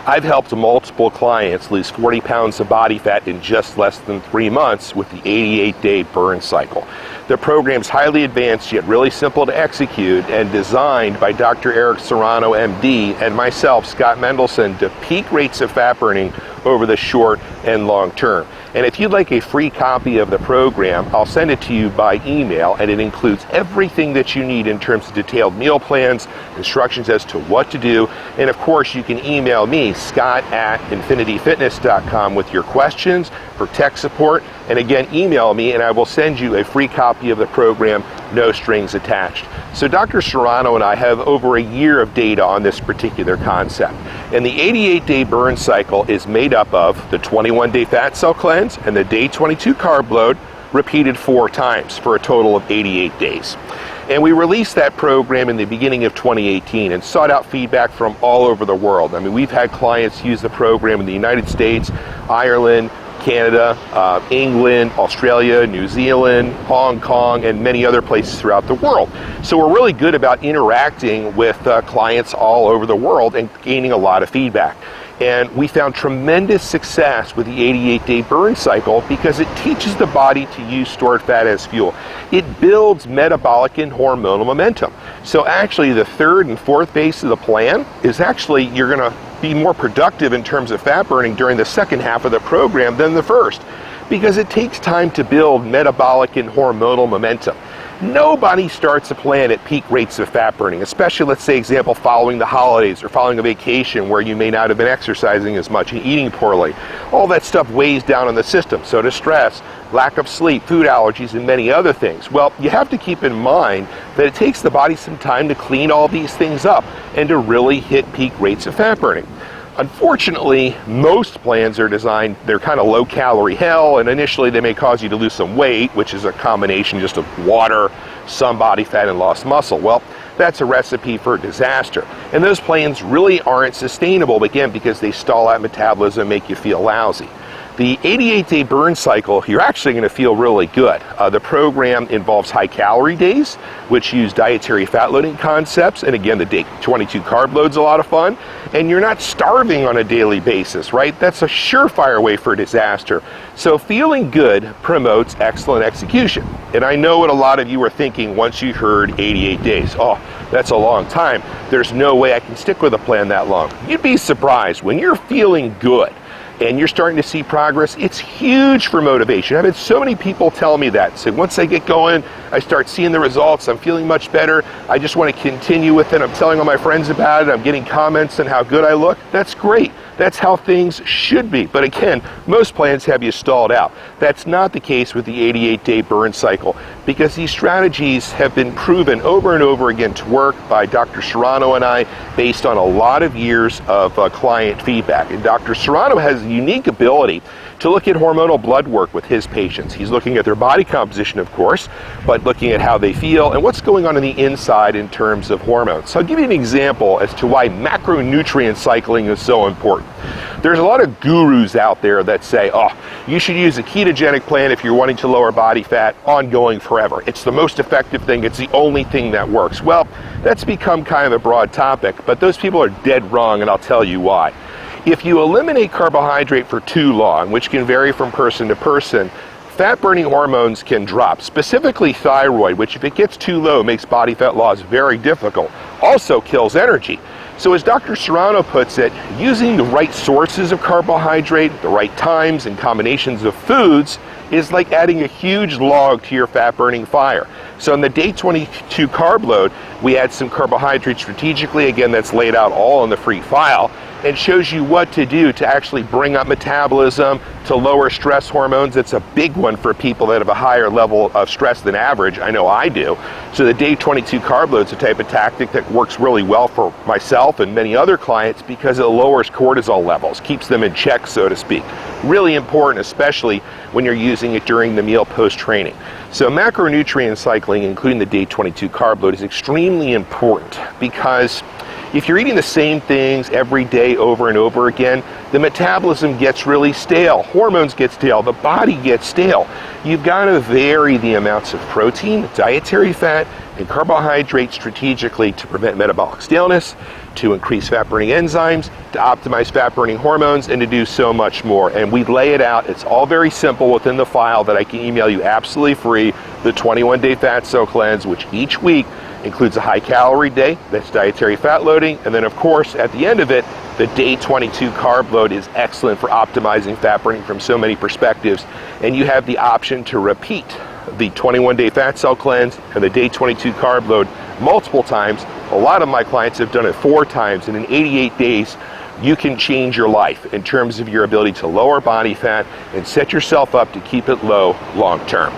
I've helped multiple clients lose 40 pounds of body fat in just less than 3 months with the 88-day burn cycle. The program's highly advanced yet really simple to execute and designed by Dr. Eric Serrano, MD, and myself, Scott Mendelson, to peak rates of fat burning over the short and long term. And if you'd like a free copy of the program, I'll send it to you by email, and it includes everything that you need in terms of detailed meal plans, instructions as to what to do, and of course you can email me, scott@infinityfitness.com, with your questions for tech support, and again, email me and I will send you a free copy of the program, no strings attached. So Dr. Serrano and I have over a year of data on this particular concept, and the 88-day burn cycle is made up of the 21-day fat cell cleanse and the day 22 carb load repeated 4 times for a total of 88 days. And we released that program in the beginning of 2018 and sought out feedback from all over the world. I mean, we've had clients use the program in the United States, Ireland, Canada, England, Australia, New Zealand, Hong Kong, and many other places throughout the world. So we're really good about interacting with clients all over the world and gaining a lot of feedback. And we found tremendous success with the 88-day burn cycle because it teaches the body to use stored fat as fuel. It builds metabolic and hormonal momentum. So actually the third and fourth phase of the plan is actually you're going to be more productive in terms of fat burning during the second half of the program than the first, because it takes time to build metabolic and hormonal momentum. Nobody starts a plan at peak rates of fat burning, especially, let's say, example, following the holidays or following a vacation where you may not have been exercising as much and eating poorly. All that stuff weighs down on the system. So does stress, lack of sleep, food allergies, and many other things. Well, you have to keep in mind that it takes the body some time to clean all these things up and to really hit peak rates of fat burning. Unfortunately, most plans are designed, they're kind of low calorie hell, and initially they may cause you to lose some weight, which is a combination just of water, some body fat, and lost muscle. Well, that's a recipe for disaster. And those plans really aren't sustainable, again, because they stall out metabolism and make you feel lousy. The 88-day burn cycle, you're actually going to feel really good. The program involves high calorie days, which use dietary fat loading concepts. And again, the day 22 carb load's a lot of fun. And you're not starving on a daily basis, right? That's a surefire way for disaster. So feeling good promotes excellent execution. And I know what a lot of you are thinking once you heard 88 days. Oh, that's a long time. There's no way I can stick with a plan that long. You'd be surprised when you're feeling good and you're starting to see progress. It's huge for motivation. I've had so many people tell me that. So once I get going, I start seeing the results, I'm feeling much better, I just want to continue with it, I'm telling all my friends about it, I'm getting comments on how good I look. That's great. That's how things should be. But again, most plans have you stalled out. That's not the case with the 88-day burn cycle, because these strategies have been proven over and over again to work by Dr. Serrano and I, based on a lot of years of client feedback. And Dr. Serrano has a unique ability to look at hormonal blood work with his patients. He's looking at their body composition, of course, but looking at how they feel and what's going on in the inside in terms of hormones. So I'll give you an example as to why macronutrient cycling is so important. There's a lot of gurus out there that say, oh, you should use a ketogenic plan if you're wanting to lower body fat ongoing forever. It's the most effective thing. It's the only thing that works. Well, that's become kind of a broad topic, but those people are dead wrong, and I'll tell you why. If you eliminate carbohydrate for too long, which can vary from person to person, fat-burning hormones can drop, specifically thyroid, which if it gets too low makes body fat loss very difficult. Also kills energy. So as Dr. Serrano puts it, using the right sources of carbohydrate, the right times and combinations of foods is like adding a huge log to your fat-burning fire. So in the day 22 carb load, we add some carbohydrate strategically. Again, that's laid out all in the free file, and shows you what to do to actually bring up metabolism, to lower stress hormones. It's a big one for people that have a higher level of stress than average. I know I do. So the day 22 carb load is a type of tactic that works really well for myself and many other clients because it lowers cortisol levels, keeps them in check, so to speak. Really important, especially when you're using it during the meal post-training. So macronutrient cycling, including the day 22 carb load, is extremely important because if you're eating the same things every day over and over again, the metabolism gets really stale, hormones get stale, the body gets stale. You've got to vary the amounts of protein, dietary fat, and carbohydrate strategically to prevent metabolic staleness, to increase fat-burning enzymes, to optimize fat-burning hormones, and to do so much more. And we lay it out. It's all very simple within the file that I can email you absolutely free, the 21-day fat cell cleanse, which each week includes a high-calorie day, that's dietary fat loading, and then of course at the end of it, the day 22 carb load is excellent for optimizing fat burning from so many perspectives. And you have the option to repeat the 21-day fat cell cleanse and the day 22 carb load multiple times. A lot of my clients have done it 4 times, and in 88 days, you can change your life in terms of your ability to lower body fat and set yourself up to keep it low long term.